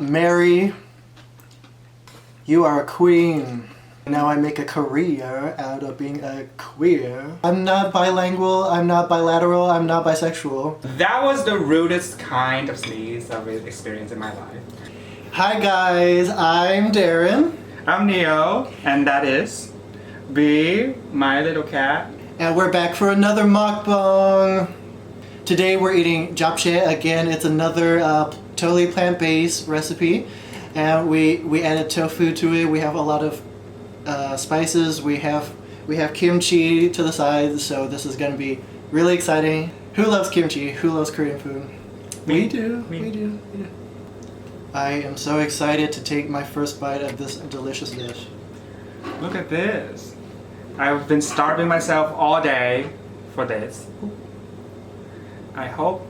Mary, you are a queen. Now I make a career out of being a queer. I'm not bilingual, I'm not bilateral, I'm not bisexual. That was the rudest kind of sneeze I've experienced in my life. Hi guys, I'm Darren. I'm Neo, and that is B, my little cat. And we're back for another mukbang. Today we're eating Japchae. Again, it's another totally plant-based recipe. And we added tofu to it. We have a lot of spices. We have kimchi to the side, so this is gonna be really exciting. Who loves kimchi? Who loves Korean food? We do. I am so excited to take my first bite of this delicious dish. Look at this. I've been starving myself all day for this. I hope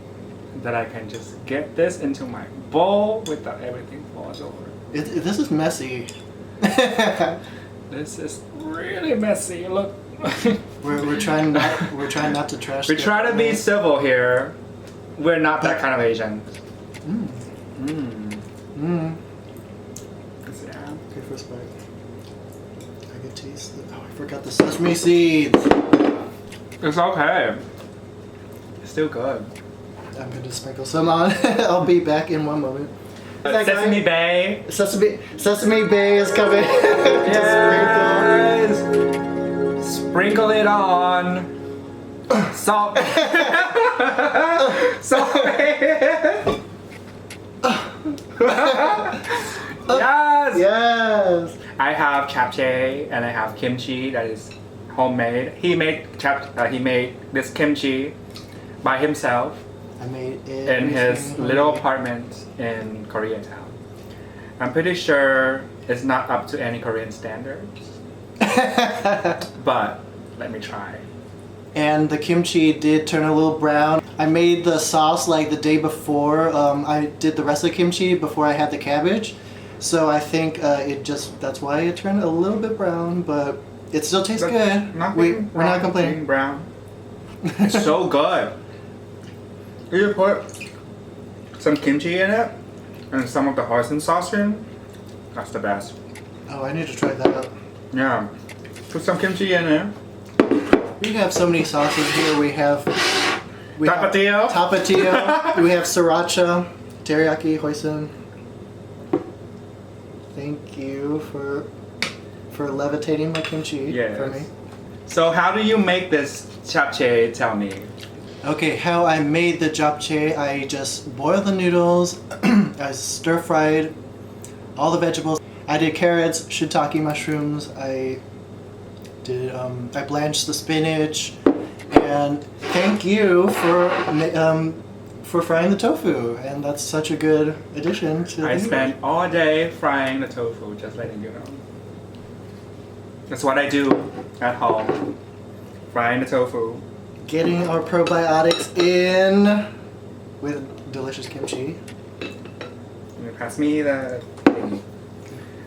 that I can just get this into my bowl without everything falls over. This is messy. This is really messy. Look. we're trying not to trash. We try to be civil here. We're not that kind of Asian. Yeah. Okay, first bite. I can taste it. Oh, I forgot the sesame seeds. It's okay. It's still good. I'm going to sprinkle some on. I'll be back in one moment. Sesame Bay. Sesame Bay is coming. Yes. Sprinkle it on. Salt. Salt. Yes. Yes. I have japchae and I have kimchi that is homemade. He made this kimchi by himself. I made it in his little apartment in Koreatown. I'm pretty sure it's not up to any Korean standards, but let me try. And the kimchi did turn a little brown. I made the sauce like the day before. I did the rest of the kimchi before I had the cabbage. So I think that's why it turned a little bit brown, but it still tastes good. We're not complaining. Brown. It's so good. You put some kimchi in it and some of the hoisin sauce in. That's the best. Oh, I need to try that out. Yeah. Put some kimchi in it. We have so many sauces here. We have Tapatio. We have sriracha, teriyaki, hoisin. Thank you for levitating my kimchi for me. So how do you make this japchae? Tell me. Okay, how I made the japchae, I just boiled the noodles, I stir-fried all the vegetables. I did carrots, shiitake mushrooms, I blanched the spinach, and thank you for frying the tofu, and that's such a good addition to the I spent all day frying the tofu, just letting you know. That's what I do at home, frying the tofu. Getting our probiotics in with delicious kimchi. Pass me the.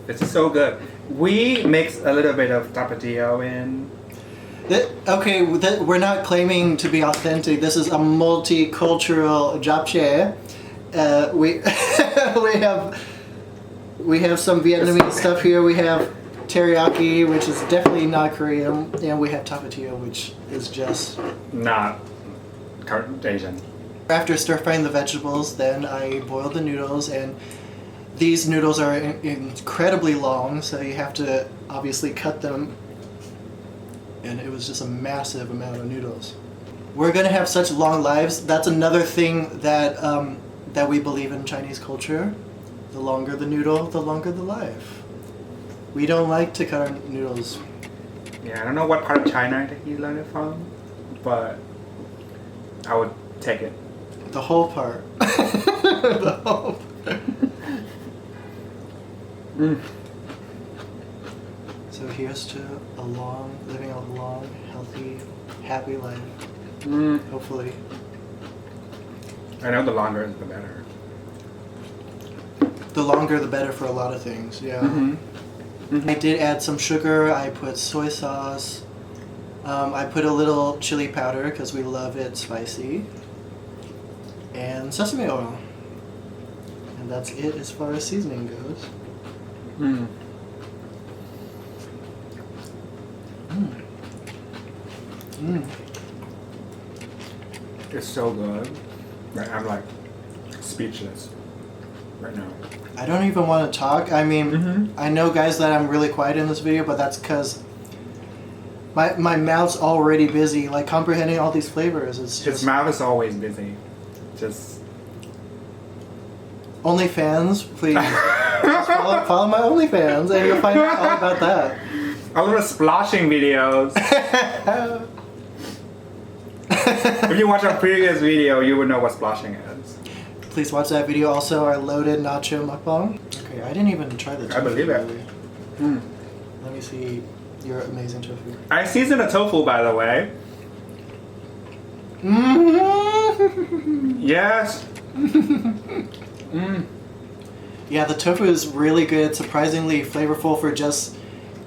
This is so good. We mix a little bit of tapatio in. We're not claiming to be authentic. This is a multicultural japchae. we have some Vietnamese stuff here. We have teriyaki, which is definitely not Korean, and we have tapatio, which is just not Asian. After stir-frying the vegetables, then I boiled the noodles, and these noodles are incredibly long, so you have to obviously cut them, and it was just a massive amount of noodles. We're gonna have such long lives. That's another thing that that we believe in Chinese culture. The longer the noodle, the longer the life. We don't like to cut our noodles. Yeah, I don't know what part of China that he learned it from, but I would take it. The whole part. The whole part. So here's to living a long, healthy, happy life. Hopefully. I know the longer is the better. The longer the better for a lot of things, yeah. I did add some sugar, I put soy sauce, I put a little chili powder because we love it spicy, and sesame oil. And that's it as far as seasoning goes. Mm. It's so good. Like, I'm like speechless right now. I don't even want to talk. I mean, I know, guys, that I'm really quiet in this video, but that's because my mouth's already busy, like comprehending all these flavors. It's His just mouth is always busy. Just OnlyFans, please. Just follow my OnlyFans, and you'll find out all about that. a lot of splashing videos. If you watch our previous video, you would know what splashing is. Please watch that video. Also, our loaded nacho mukbang. Okay, I didn't even try the tofu. I believe it. Really. Let me see your amazing tofu. I seasoned the tofu, by the way. Yes. Yeah, the tofu is really good. Surprisingly flavorful for just.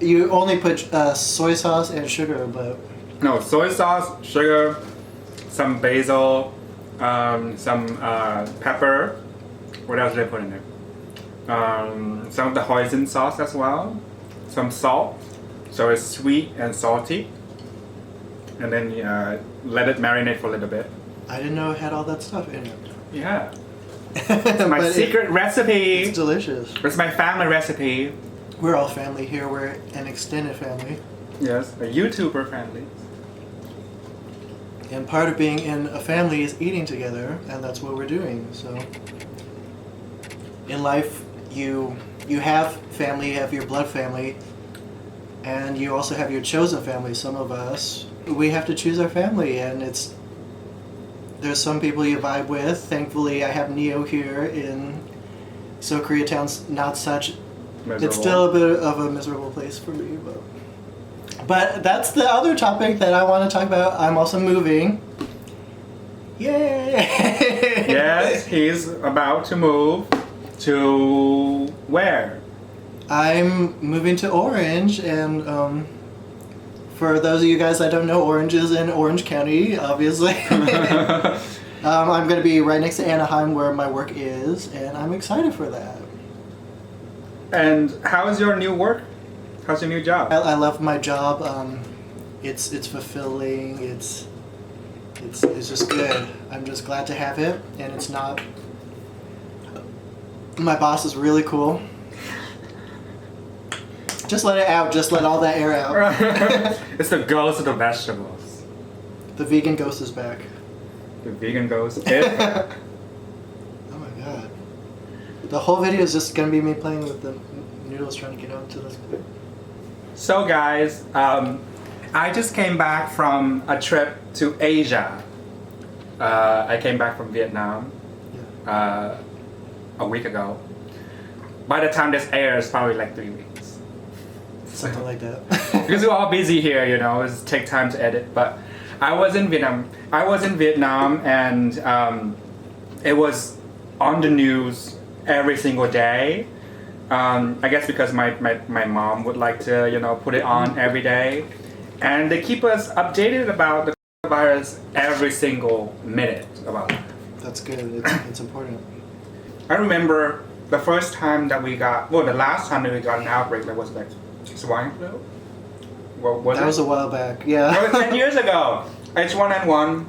You only put soy sauce and sugar, but. No, soy sauce, sugar, some basil, some pepper. What else did I put in there? Some of the hoisin sauce as well. Some salt, so it's sweet and salty. And then let it marinate for a little bit. I didn't know it had all that stuff in it. Yeah. It's my secret recipe. It's delicious. It's my family recipe. We're all family here. We're an extended family. Yes, a YouTuber family. And part of being in a family is eating together, and that's what we're doing. So, in life, you have family, you have your blood family, and you also have your chosen family. Some of us, we have to choose our family, and there's some people you vibe with. Thankfully, I have Neo here in So Koreatown's not such. Miserable. It's still a bit of a miserable place for me, but that's the other topic that I want to talk about. I'm also moving. Yay! Yes, he's about to move to where? I'm moving to Orange, and for those of you guys that don't know, Orange is in Orange County, obviously. I'm going to be right next to Anaheim where my work is, and I'm excited for that. And how is your new work? How's your new job? I love my job. It's fulfilling. It's just good. I'm just glad to have it, and it's not. My boss is really cool. Just let it out. Just let all that air out. It's the ghost of the vegetables. The vegan ghost is back. The vegan ghost is back. Oh my god. The whole video is just gonna be me playing with the noodles, trying to get onto this clip. So guys, I just came back from a trip to Asia. I came back from Vietnam a week ago. By the time this airs, probably like 3 weeks. Something like that. Because we're all busy here, you know, it take time to edit. But I was in Vietnam. And it was on the news every single day. I guess because my mom would like to, you know, put it on every day. And they keep us updated about the virus every single minute about it. That's good. It's important. I remember the first time that the last time that we got an outbreak, that was like swine flu. What was That it? was a while back. Yeah. That was 10 years ago. H1N1.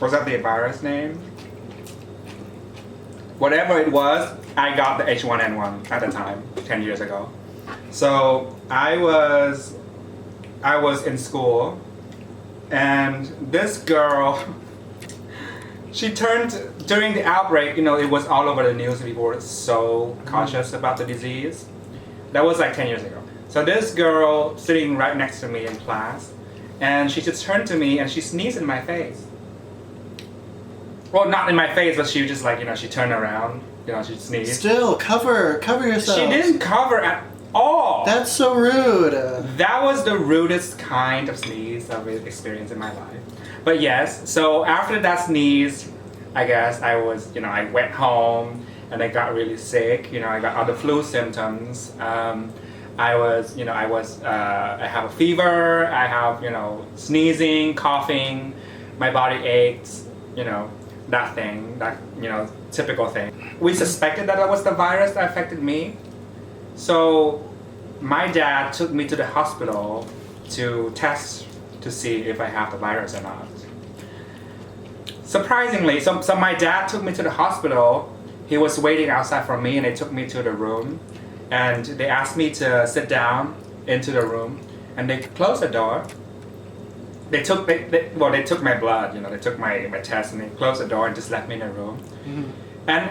Was that the virus name? Whatever it was, I got the H1N1 at the time, 10 years ago. So I was in school, and this girl, she turned, during the outbreak, you know, it was all over the news, people were so cautious about the disease. That was like 10 years ago. So this girl sitting right next to me in class, and she just turned to me and she sneezed in my face. Well, not in my face, but she just like, you know, she turned around, you know, she sneezed. Still, cover yourself. She didn't cover at all. That's so rude. That was the rudest kind of sneeze I've experienced in my life. But yes, so after that sneeze, I guess I was, you know, I went home and I got really sick. You know, I got other flu symptoms. I have a fever. I have, you know, sneezing, coughing. My body aches. You know, that thing, that, you know, typical thing. We suspected that it was the virus that affected me. So my dad took me to the hospital to test to see if I have the virus or not. Surprisingly, so my dad took me to the hospital. He was waiting outside for me and they took me to the room. And they asked me to sit down into the room and they closed the door. They took my blood, they took my test and they closed the door and just left me in a room. Mm-hmm. And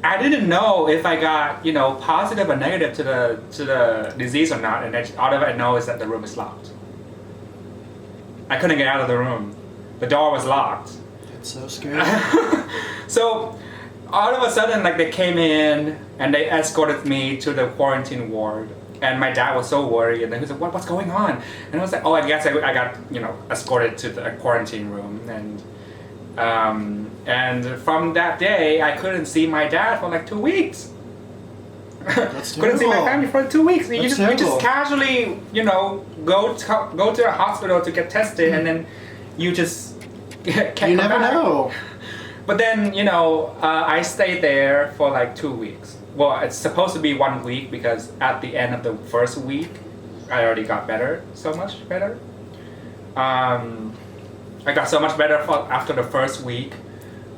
I didn't know if I got, positive or negative to the disease or not, and all I know is that the room is locked. I couldn't get out of the room. The door was locked. It's so scary. So all of a sudden, they came in and they escorted me to the quarantine ward. And my dad was so worried, and then he was like, what's going on? And I was like, oh, I guess I got, escorted to the quarantine room. And from that day, I couldn't see my dad for 2 weeks. That's Couldn't see my family for 2 weeks. You That's just casually, go to a hospital to get tested, and then you just can't You come never back. know. But then, I stayed there for 2 weeks. Well, it's supposed to be 1 week because at the end of the first week, I already got better, so much better. I got so much better after the first week,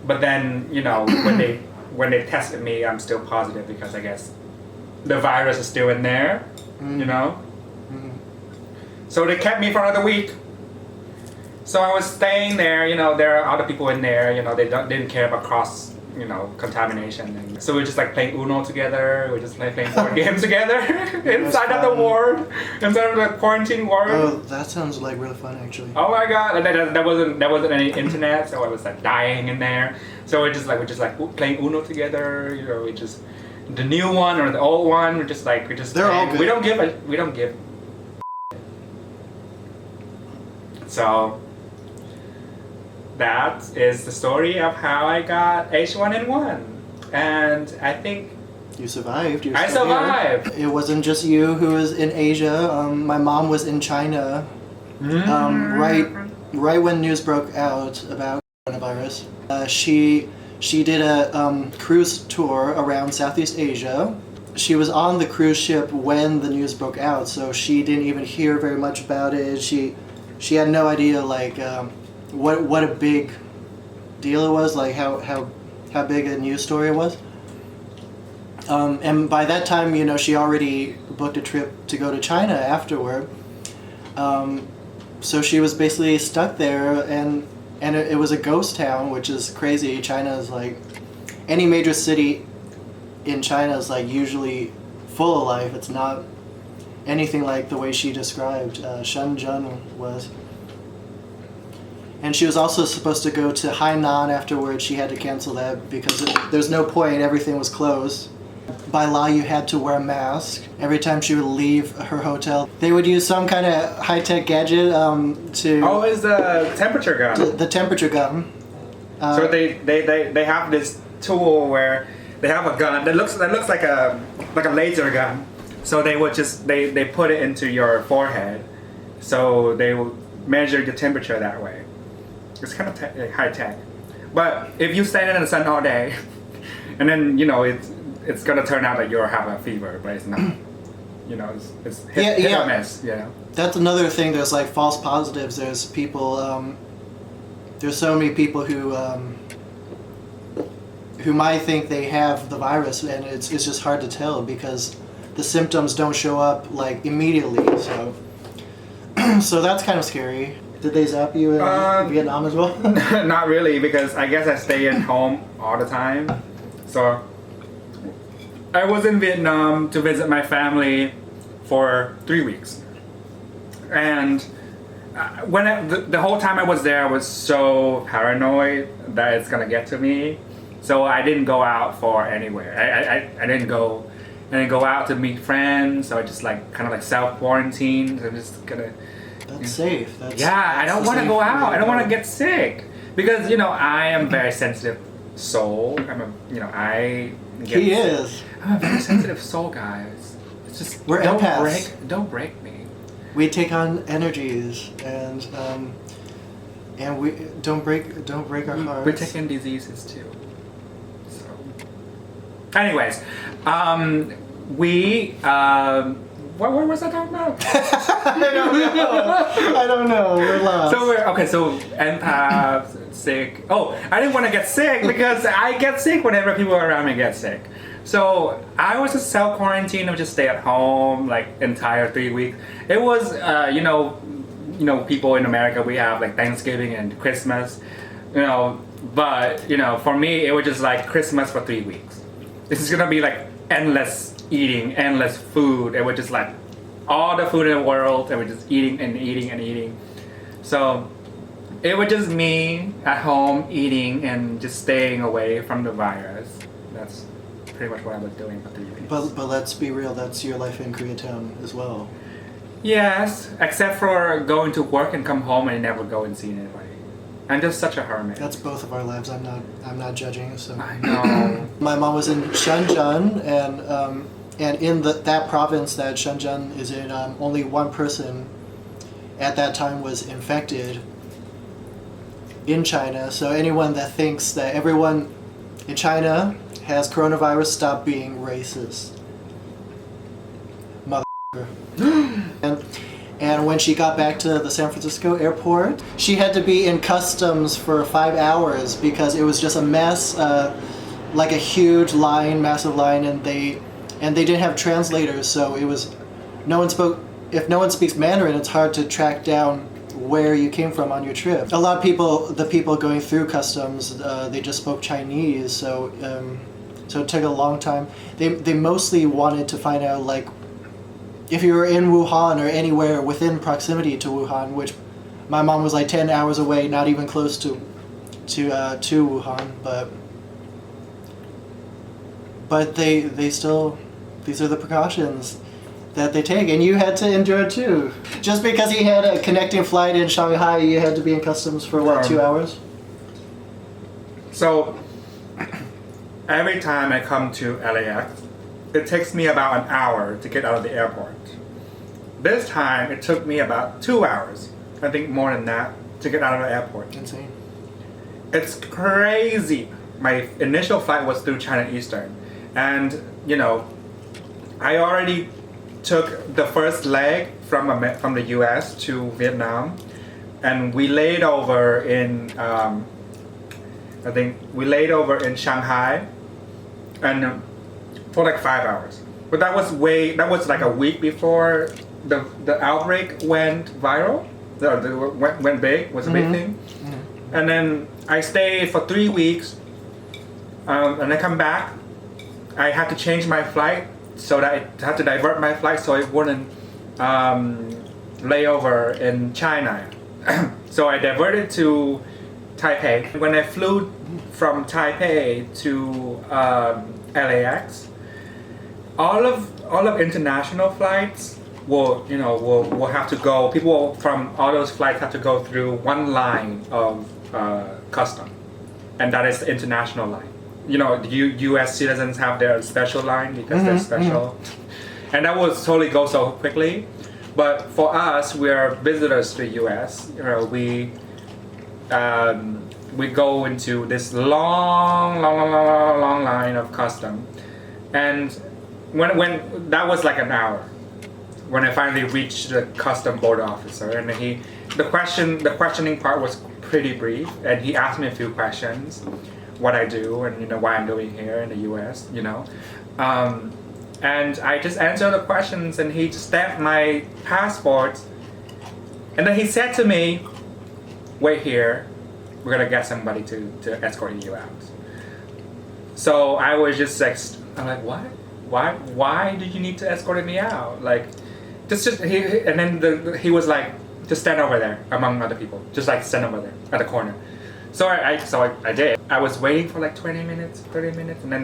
but then when they tested me, I'm still positive because I guess the virus is still in there, Mm-hmm. So they kept me for another week. So I was staying there, there are other people in there, they didn't care about cross, contamination. And so we were just playing Uno together, we were just playing board games together inside of the ward, inside of the quarantine ward. Oh, that sounds really fun actually. Oh my god! And there wasn't any internet, so I was dying in there. So we're just playing Uno together. We just the new one or the old one. We're just They're all good. We don't give. So that is the story of how I got H1N1, and I think You survived. I survived. It wasn't just you who was in Asia. My mom was in China. Right when news broke out about coronavirus. She did a cruise tour around Southeast Asia. She was on the cruise ship when the news broke out, so she didn't even hear very much about it. She had no idea what a big deal it was, how big a news story it was. And by that time, she already booked a trip to go to China afterward. So she was basically stuck there, and it was a ghost town, which is crazy. China is any major city in China is usually full of life. It's not anything like the way she described Shenzhen was. And she was also supposed to go to Hainan afterwards. She had to cancel that because there's no point. Everything was closed. By law, you had to wear a mask every time she would leave her hotel. They would use some kind of high-tech gadget to... Oh, it's the temperature gun. The temperature gun. So they have this tool where they have a gun that looks like a laser gun. So they would just they put it into your forehead, so they will measure the temperature that way. It's kind of high tech, but if you stand in the sun all day, and then it's gonna turn out that you have a fever, but it's not. It's hit or miss. Yeah. That's another thing. There's false positives. There's people. There's so many people who might think they have the virus, and it's just hard to tell because the symptoms don't show up immediately. So that's kind of scary. Did they zap you in Vietnam as well? Not really, because I guess I stay at home all the time. So I was in Vietnam to visit my family for 3 weeks, and the whole time I was there, I was so paranoid that it's gonna get to me. So I didn't go out for anywhere. I didn't go out to meet friends. So I just kind of self quarantined. I'm just gonna. That's safe. I don't want to go out. I don't want to get sick because I am a very sensitive soul. He is. I'm a very sensitive soul, guys. It's just We're empaths. Don't break me. We take on energies, and we don't break our hearts. We take in diseases too. So Anyways, what was I talking about? I don't know. We're lost. So empaths, sick. Oh, I didn't want to get sick because I get sick whenever people around me get sick. So I was just self-quarantine. I would just stay at home like entire 3 weeks. It was, people in America, we have like Thanksgiving and Christmas, but for me, it was just like Christmas for 3 weeks. This is gonna be like endless eating, endless food. It was just like all the food in the world, and we're just eating and eating and eating. So it was just me at home eating and just staying away from the virus. That's pretty much what I was doing for 3 weeks. But let's be real, that's your life in Koreatown as well. Yes, except for going to work and come home and never go and see anybody. I'm just such a hermit. That's both of our lives. I'm not judging. So I know. my mom was in Shenzhen, and in that province that Shenzhen is in, only one person at that time was infected in China. So anyone that thinks that everyone in China has coronavirus, stop being racist. And when she got back to the San Francisco airport, she had to be in customs for 5 hours because it was just a mess, like a huge line, massive line, and they didn't have translators, so it was if no one speaks Mandarin, it's hard to track down where you came from on your trip. A lot of the people going through customs, they just spoke Chinese, so it took a long time. They mostly wanted to find out like if you were in Wuhan or anywhere within proximity to Wuhan, which my mom was like 10 hours away, not even close to Wuhan, but they still, these are the precautions that they take, and you had to endure it too. Just because you had a connecting flight in Shanghai, you had to be in customs for what, 2 hours? So every time I come to LAX, it takes me about an hour to get out of the airport. This time, it took me about 2 hours, I think more than that, to get out of the airport. Insane. It's crazy. My initial flight was through China Eastern, and I already took the first leg from the US to Vietnam, and we laid over in Shanghai, and for like 5 hours. But that was like a week before the outbreak went viral. Went big, was a big thing. Mm-hmm. And then I stayed for 3 weeks, and I come back. I had to change my flight so that I had to divert my flight so it wouldn't lay over in China. So I diverted to Taipei. When I flew from Taipei to LAX, all of international flights will have to go. People from all those flights have to go through one line of custom, and that is the international line. The U.S. citizens have their special line because they're special, and that will totally go so quickly. But for us, we are visitors to the U.S. We go into this long line of custom, and when that was like an hour, when I finally reached the custom border officer, and the questioning part was pretty brief, and he asked me a few questions, what I do, and why I'm doing here in the U.S. And I just answered the questions, and he just stamped my passport, and then he said to me, "Wait here, we're gonna get somebody to escort you out." So I was just like, I'm like, what? Why do you need to escort me out? Like, and then he was like, just stand over there among other people, just like stand over there at the corner. So I did. I was waiting for like 20 minutes, 30 minutes, and then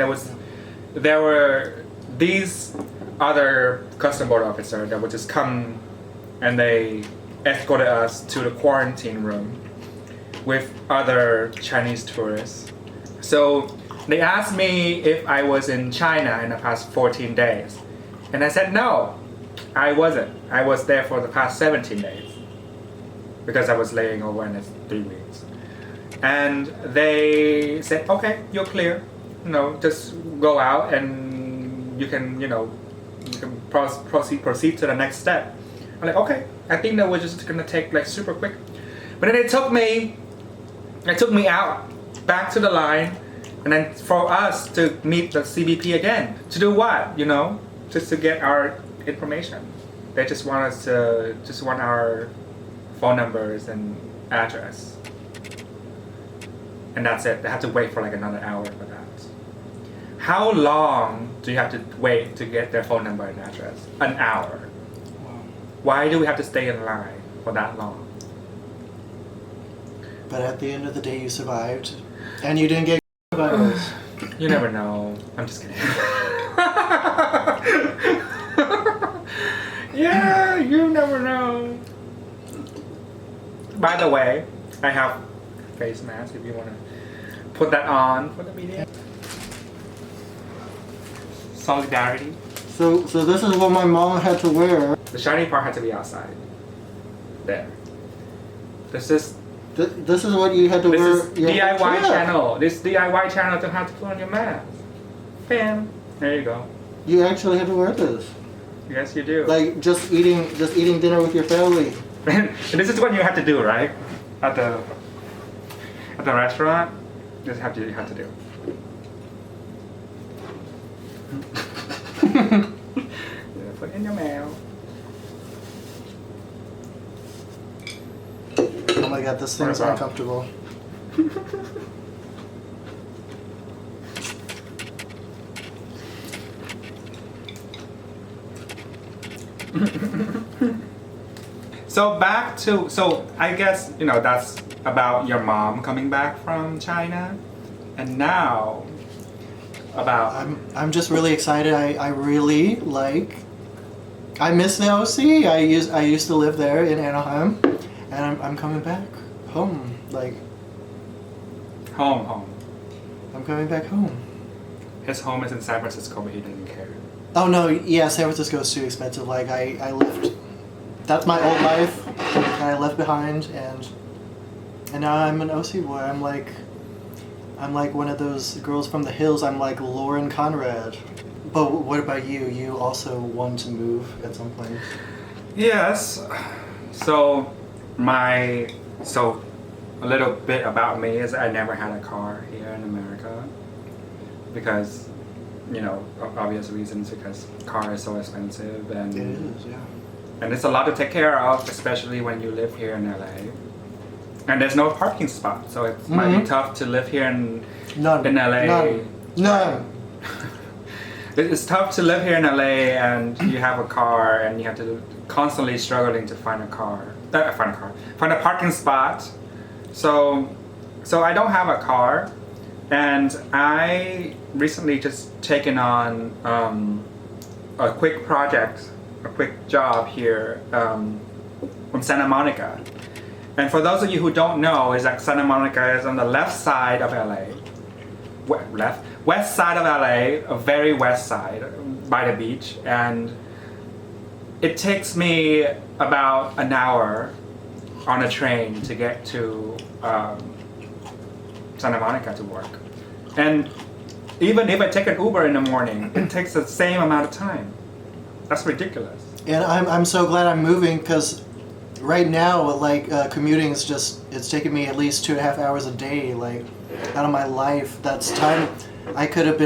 there were these other custom border officers that would just come, and they escorted us to the quarantine room with other Chinese tourists. So they asked me if I was in China in the past 14 days. And I said no, I wasn't. I was there for the past 17 days because I was laying over in 3 weeks. And they said, okay, you're clear. just go out and you can proceed to the next step. I'm like, okay, I think that was just gonna take like super quick. But then it took me out back to the line, and then for us to meet the CBP again. To do what? Just to get our information. They just want our phone numbers and address. And that's it. They have to wait for like another hour for that. How long do you have to wait to get their phone number and address? An hour. Wow. Why do we have to stay in line for that long? But at the end of the day, you survived, and you didn't get virus. You never know. I'm just kidding. Yeah, you never know. By the way, I have face mask if you want to put that on for the video. Solidarity. So this is what my mom had to wear. The shiny part had to be outside. There. This is what you had to wear. This is DIY channel. This DIY channel to have to put on your mask. Bam. There you go. You actually had to wear this. Yes, you do. Like just eating dinner with your family. And this is what you have to do, right? At the restaurant, this is what you have to do. Yeah, put in your mouth. Oh my god, this thing's uncomfortable. So I guess, that's about your mom coming back from China. And now about I'm just really excited. I really I miss the OC. I used to live there in Anaheim, and I'm coming back home. home. I'm coming back home. His home is in San Francisco, but he didn't care. Oh no, yeah, San Francisco is too expensive. I left. That's my old life that I left behind, and now I'm an OC boy. I'm like one of those girls from the hills. I'm like Lauren Conrad. But what about you? You also want to move at some point. Yes. So a little bit about me is I never had a car here in America because, obvious reasons, because car is so expensive and It is, yeah. And it's a lot to take care of, especially when you live here in LA. And there's no parking spot, so it might be tough to live here in LA. None. It's tough to live here in LA and you have a car and you have to constantly struggling to find a parking spot. So I don't have a car, and I recently just taken on a quick job here from Santa Monica. And for those of you who don't know, is that Santa Monica is on the left side of LA. West side of LA, a very west side, by the beach. And it takes me about an hour on a train to get to Santa Monica to work. And even if I take an Uber in the morning, it takes the same amount of time. That's ridiculous. And I'm so glad I'm moving, because right now, commuting is it's taking me at least 2.5 hours a day, out of my life. That's time I could have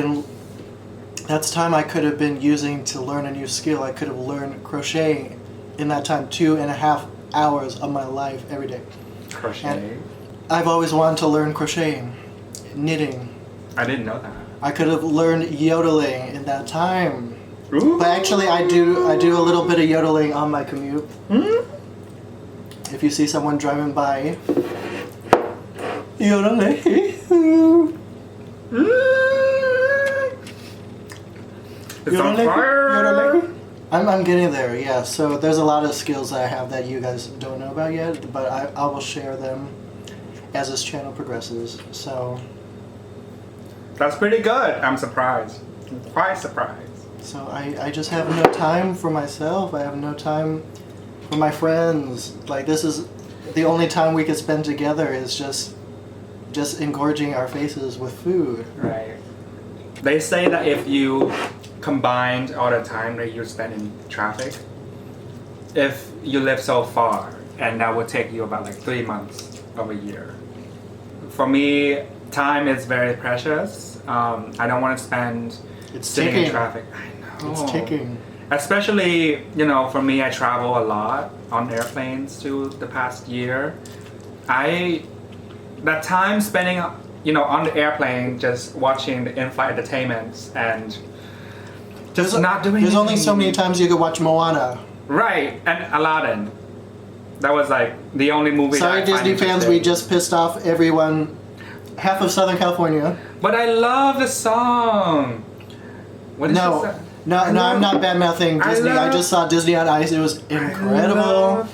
been using to learn a new skill. I could have learned crocheting in that time, 2.5 hours of my life every day. Crochet? And I've always wanted to learn crocheting, knitting. I didn't know that. I could have learned yodeling in that time. Ooh. But actually, I do a little bit of yodeling on my commute. If you see someone driving by, yodeling. It's on fire. I'm getting there, yeah. So there's a lot of skills that I have that you guys don't know about yet, but I will share them as this channel progresses. So that's pretty good. I'm surprised. I'm quite surprised. So I just have no time for myself. I have no time for my friends. This is the only time we could spend together is just engorging our faces with food. Right. They say that if you combined all the time that you spend in traffic, if you live so far, and that would take you about like 3 months of a year. For me, time is very precious. I don't want to spend sitting in traffic. I know. It's ticking. Especially, you know, for me, I travel a lot on airplanes too the past year. That time spending, you know, on the airplane just watching the in-flight entertainments and just not doing There's only anything. so many times you could watch Moana. Right, and Aladdin. That was like the only movie Sorry, that I find Disney fans, interesting. we just pissed off everyone, half of Southern California. But I love the song. What is the song? No, I'm not bad-mouthing Disney. I just saw Disney on Ice. It was incredible.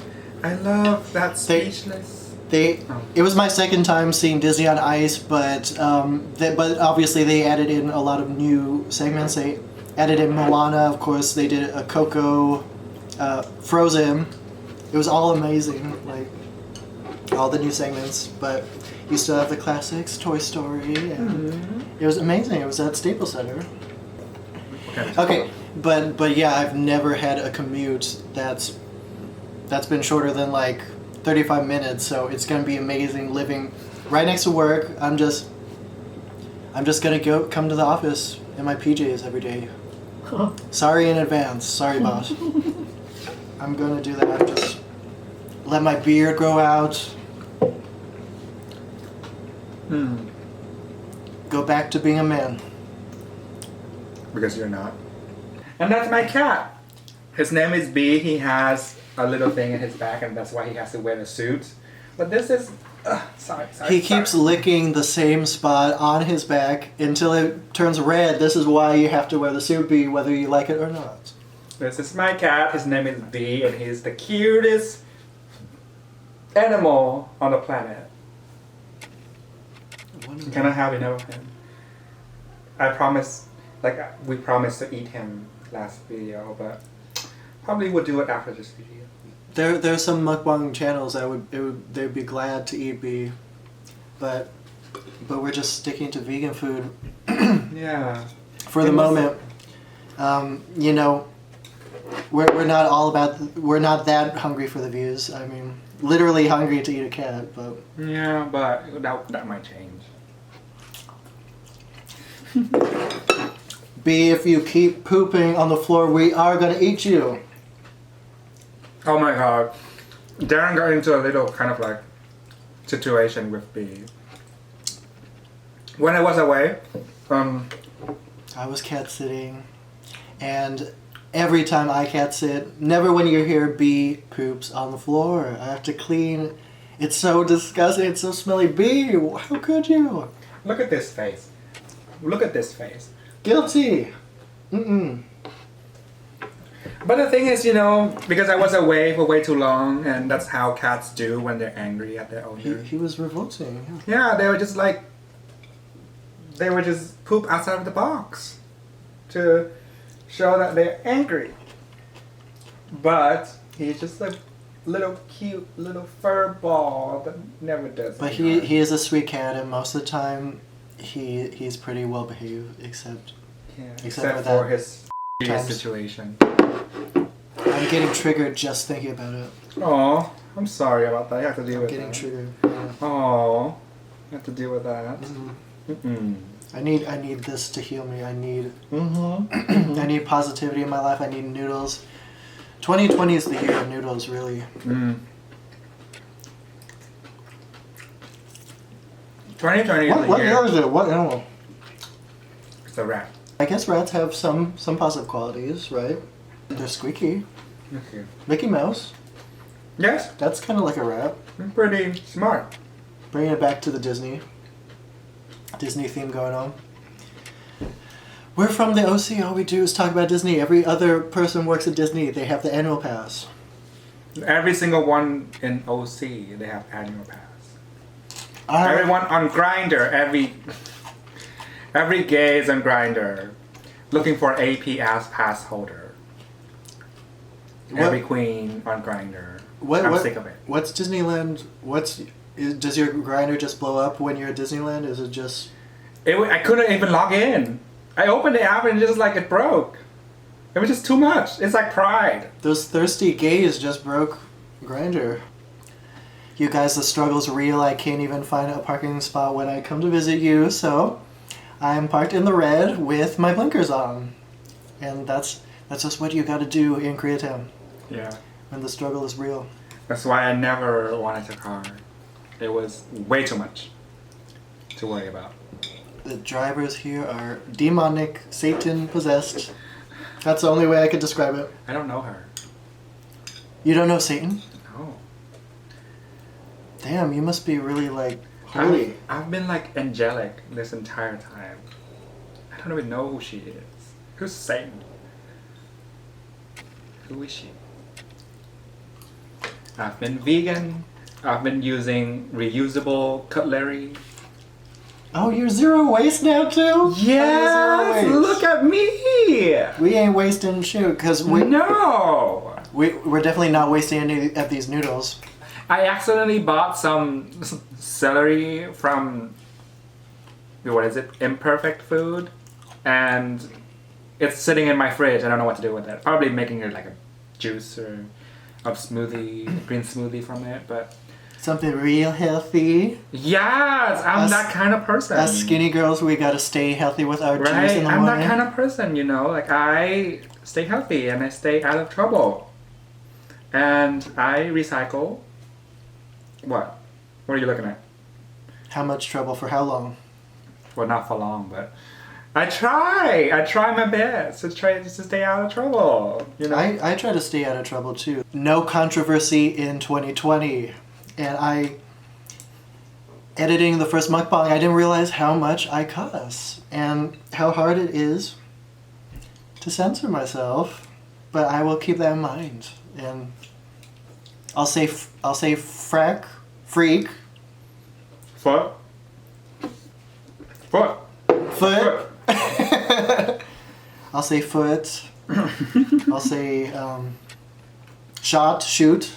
I love that Speechless. It was my second time seeing Disney on Ice, but obviously they added in a lot of new segments. They added in Moana, of course. They did a Coco, Frozen. It was all amazing, like all the new segments. But you still have the classics, Toy Story, and it was amazing. It was at Staples Center. Okay, but yeah, I've never had a commute that's been shorter than like 35 minutes. So it's gonna be amazing living right next to work. I'm just gonna come to the office in my PJs every day. Sorry in advance. Sorry, boss. I'm gonna do that. Just let my beard grow out. Go back to being a man. Because you're not. And that's my cat. His name is B. He has a little thing in his back, and that's why he has to wear the suit. But this is... sorry. He keeps licking the same spot on his back until it turns red. This is why you have to wear the suit, B, whether you like it or not. This is my cat. His name is B, and he's the cutest animal on the planet. Can I have enough of him? I promise, like we promised to eat him last video, but probably we'll do it after this video. There's some mukbang channels that they'd be glad to eat B, but we're just sticking to vegan food. Yeah. For the moment, you know, we're not that hungry for the views. I mean, literally hungry to eat a cat, but yeah, but that might change. B, if you keep pooping on the floor, we are gonna eat you. Oh my god. Darren got into a little kind of like situation with B. When I was away, I was cat sitting, and every time I cat sit, never when you're here, B poops on the floor. I have to clean. It's so disgusting. It's so smelly. B, how could you? look at this face. Look at this face. Guilty. But the thing is, you know, because I was away for way too long, and that's how cats do when they're angry at their owner. He was revolting. Yeah, they were just poop outside of the box to show that they're angry. But he's just a little cute little fur ball that never does. But any he is a sweet cat, and most of the time he's pretty well behaved, except except for for that his times. situation. I'm getting triggered just thinking about it. Oh, I'm sorry about that. You have to deal with Getting that. triggered. Yeah. Oh, you have to deal with that. I need this to heal me. I need positivity in my life. I need noodles. 2020 is the year of noodles, really. 2020 is the What year. year is it? What animal? It's a rat. I guess rats have some positive qualities, right? They're squeaky. Okay. Mickey Mouse. Yes, That's kind of like a rat. I'm pretty smart. Bringing it back to the Disney theme going on. We're from the OC. All we do is talk about Disney. Every other person works at Disney. They have the annual pass. Every single one in OC, they have annual pass. Everyone on Grindr, every gay is on Grindr, looking for AP ass pass holder. Every queen on Grindr. I'm sick of it. What's Disneyland? Does your grinder just blow up when you're at Disneyland? Is it just? I couldn't even log in. I opened the app and just like it broke. It was just too much. It's like pride. Those thirsty gays just broke Grindr. You guys, the struggle's real. I can't even find a parking spot when I come to visit you, so I'm parked in the red with my blinkers on. And that's just what you gotta do in Koreatown Yeah. when the struggle is real. That's why I never wanted a car. It was way too much to worry about. The drivers here are demonic, Satan possessed. That's the only way I could describe it. I don't know her. You don't know Satan? No. Damn, you must be really like holy. I've been like angelic this entire time. I don't even know who she is. Who's Satan? Who is she? I've been vegan. I've been using reusable cutlery. Oh, you're zero waste now too? Yes! Zero waste. Look at me! We ain't wasting shit because No! we're definitely not wasting any of these noodles. I accidentally bought some celery from, what is it, Imperfect Food, and it's sitting in my fridge. I don't know what to do with it. Probably making it like a juice or a smoothie, green smoothie from it, but... Something real healthy. Yes, I'm that kind of person. As skinny girls, we gotta stay healthy with our juice in the I'm morning. that kind of person, you know? Like, I stay healthy and I stay out of trouble. And I recycle. What? What are you looking at? How much trouble for how long? Well, not for long, but I try my best to try to stay out of trouble, you know? I try to stay out of trouble too. No controversy in 2020. And editing the first mukbang, I didn't realize how much I cuss and how hard it is to censor myself. But I will keep that in mind, and I'll say freak, Foot. foot. I'll say foot. I'll say shoot.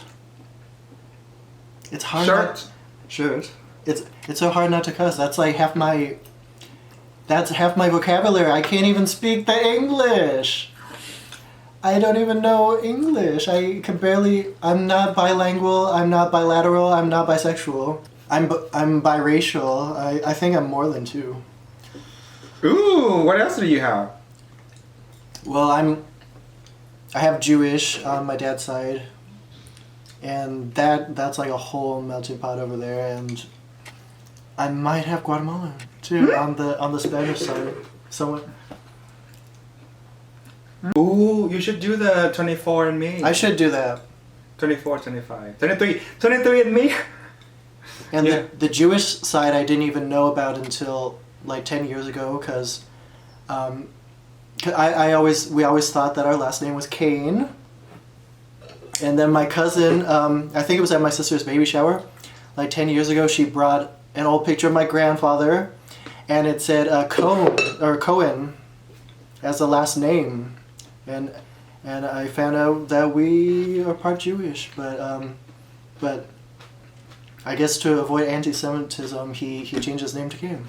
It's hard. Shirt. It's so hard not to cuss. That's like half my vocabulary. I can't even speak the English. I don't even know English. I can barely. I'm not bilingual. I'm not bilateral. I'm not bisexual. I'm biracial. I think I'm more than two. Ooh, what else do you have? Well, I have Jewish on my dad's side. And that's like a whole melting pot over there, and I might have Guatemalan too on the Spanish side. Somewhat. Ooh, you should do the 24andMe. I should do that. 24, 25, 23 and me. And yeah. the Jewish side I didn't even know about until like 10 years ago, because we always thought that our last name was Kane. And then my cousin, I think it was at my sister's baby shower, like 10 years ago, she brought an old picture of my grandfather, and it said Cohen as the last name, and I found out that we are part Jewish, but I guess to avoid anti-Semitism, he changed his name to Kane.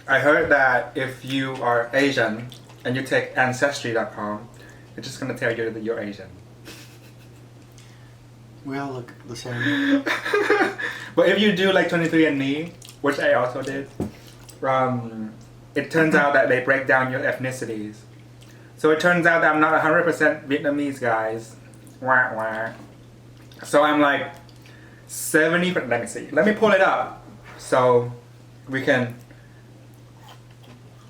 I heard that if you are Asian and you take Ancestry.com, it's just gonna tell you that you're Asian. We all look the same. But if you do like 23andMe, which I also did, it turns out that they break down your ethnicities. So it turns out that I'm not 100% Vietnamese, guys. Wah, wah. So I'm like 70, let me see. Let me pull it up so we can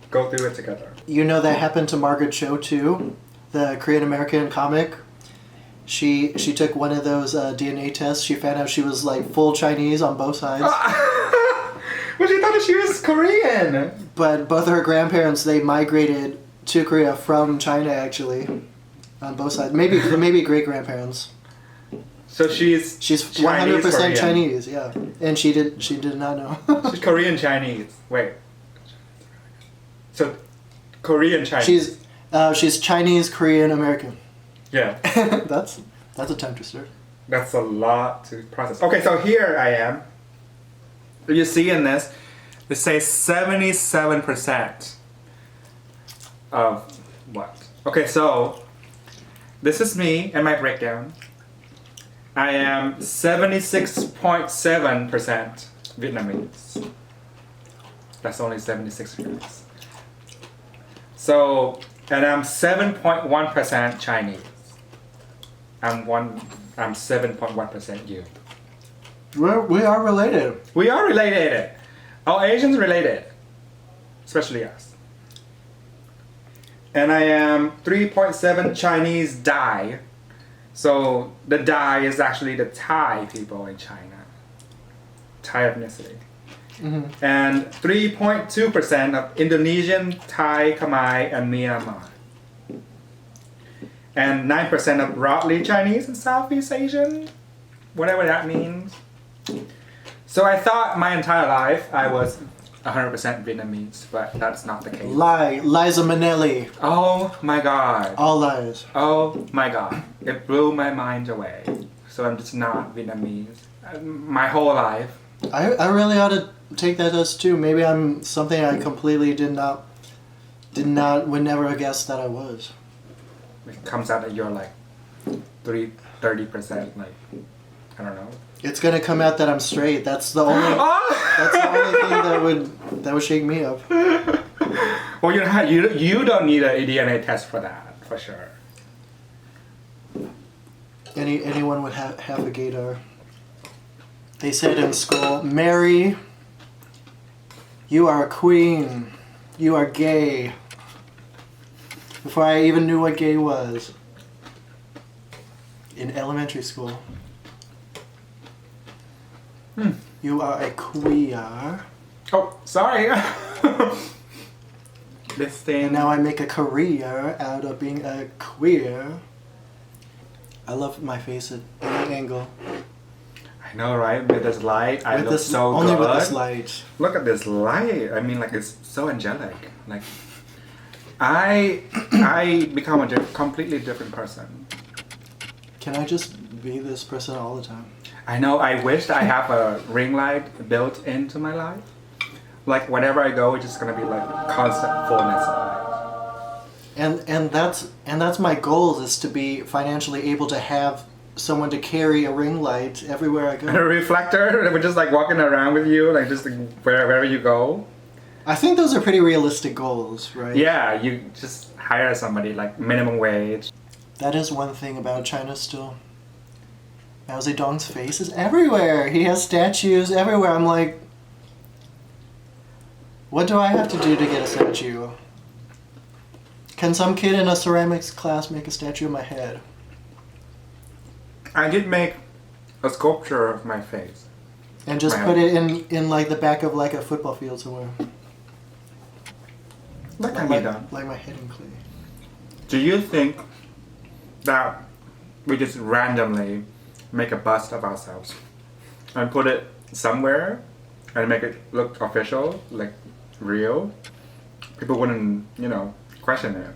go through it together. You know that happened to Margaret Cho too, the Korean American comic. She took one of those DNA tests. She found out she was like full Chinese on both sides. But she thought that she was Korean. But both of her grandparents, they migrated to Korea from China actually, on both sides. Maybe great grandparents. So she's 100% Chinese, yeah. And she did not know. She's Korean Chinese. Wait. So Korean Chinese. She's Chinese Korean American. Yeah. That's a tongue twister. That's a lot to process. Okay, so here I am. You see in this, it says 77%. of what? Okay, so this is me and my breakdown. I am 76.7% Vietnamese. That's only 76 degrees. So, and I'm 7.1% Chinese. I'm 7.1% you. We are related. We are related. All Asians related. Especially us. And I am 3.7 Chinese Dai. So the Dai is actually the Thai people in China. Thai ethnicity. Mm-hmm. And 3.2% of Indonesian, Thai, Khmer, and Myanmar. And 9% of broadly Chinese and Southeast Asian, whatever that means. So I thought my entire life I was 100% Vietnamese, but that's not the case. Liza Minnelli. Oh my god. All lies. Oh my god. It blew my mind away. So I'm just not Vietnamese. My whole life. I really ought to take that as too. Maybe I'm something I completely would never have guessed that I was. It comes out that you're like 30%, like, I don't know. It's gonna come out that I'm straight. That's the only thing that would shake me up. Well, you don't need a DNA test for that, for sure. Anyone would have a gaydar. They said in school, Mary, you are a queen. You are gay. Before I even knew what gay was. In elementary school. You are a queer. Oh, sorry. This thing. And now I make a career out of being a queer. I love my face at any angle. I know, right? With this light, I look so only good. Only with this light. Look at this light. I mean, like, it's so angelic. Like, I become a completely different person. Can I just be this person all the time? I know. I wish I have a ring light built into my life. Like, whenever I go, it's just gonna be like constant fullness of light. And that's my goal, is to be financially able to have someone to carry a ring light everywhere I go. And a reflector that would just like walking around with you, like just like, wherever you go. I think those are pretty realistic goals, right? Yeah, you just hire somebody like minimum wage. That is one thing about China still. Mao Zedong's face is everywhere. He has statues everywhere. I'm like, what do I have to do to get a statue? Can some kid in a ceramics class make a statue of my head? I did make a sculpture of my face. And just put it in like the back of like a football field somewhere. That can be done. Like my head in clay. Do you think that we just randomly make a bust of ourselves and put it somewhere and make it look official, like real? People wouldn't, question it.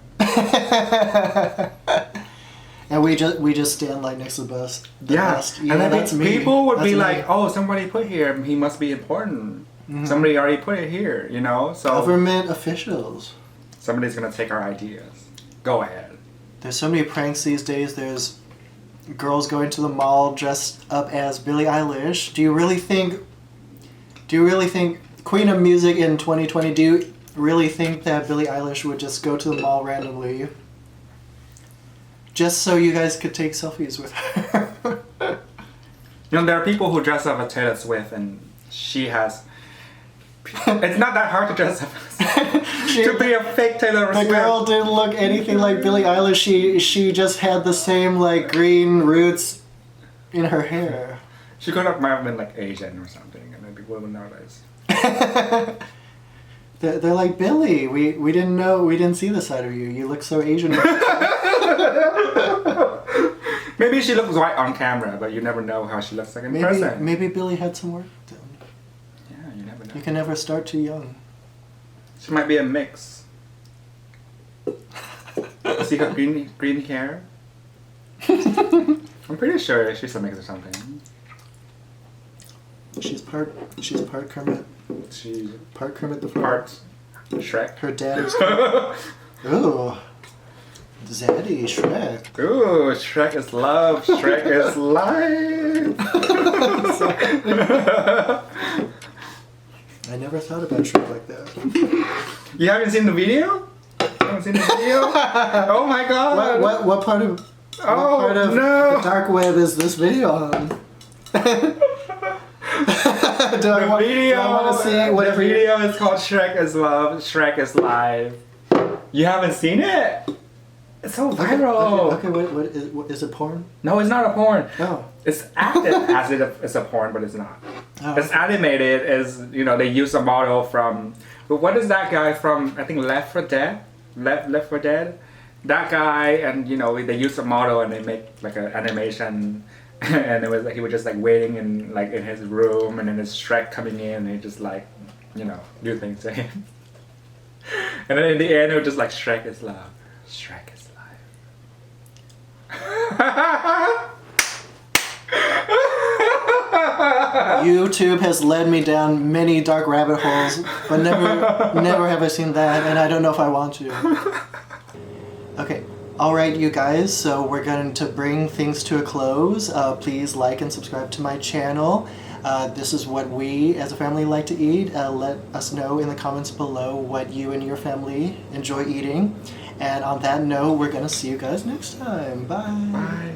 And we just stand like next to the bus. Bust. And then that's me. People would that's be me. like, "Oh, somebody put here. He must be important. Mm-hmm. Somebody already put it here." So government officials. Somebody's gonna take our ideas. Go ahead. There's so many pranks these days. There's girls going to the mall dressed up as Billie Eilish. Do you really think Queen of Music in 2020? Do you really think that Billie Eilish would just go to the mall randomly? Just so you guys could take selfies with her. There are people who dress up as Taylor Swift, and she has. It's not that hard to dress up to be a fake Taylor Swift. The girl didn't look anything like Billie Eilish. She just had the same like green roots in her hair. She could have might have been like Asian or something, and then people would notice. They're like, Billie, we didn't know, we didn't see the side of you. You look so Asian. Maybe she looks white on camera, but you never know how she looks like in person. Maybe Billie had some work done. Yeah, you never know. You can never start too young. She might be a mix. See her green hair? I'm pretty sure she's a mix or something. She's part Kermit. She's part Kermit the Frog. Part Shrek. Her dad is Ooh. Zaddy, Shrek. Ooh, Shrek is love, Shrek is life. I never thought about Shrek like that. You haven't seen the video? You haven't seen the video? Oh my god! What part of no. the dark web is this video on? do I want to see whatever? The video is called Shrek is love, Shrek is life. You haven't seen it? It's so viral. Okay, what is it porn? No, it's not a porn. Oh. It's acted as if it's a porn, but it's not. Oh. It's animated as, they use a model from, but what is that guy from, I think Left 4 Dead? Left 4 Dead? That guy, and they use a model and they make like an animation, and it was like he was just like waiting in his room, and then there's Shrek coming in, and he just like, do things to him. And then in the end it was just like Shrek is love, Shrek is life. YouTube has led me down many dark rabbit holes, but never have I seen that, and I don't know if I want to. Okay, alright you guys, so we're going to bring things to a close. Please like and subscribe to my channel. This is what we as a family like to eat. Let us know in the comments below what you and your family enjoy eating. And on that note, we're going to see you guys next time. Bye. Bye.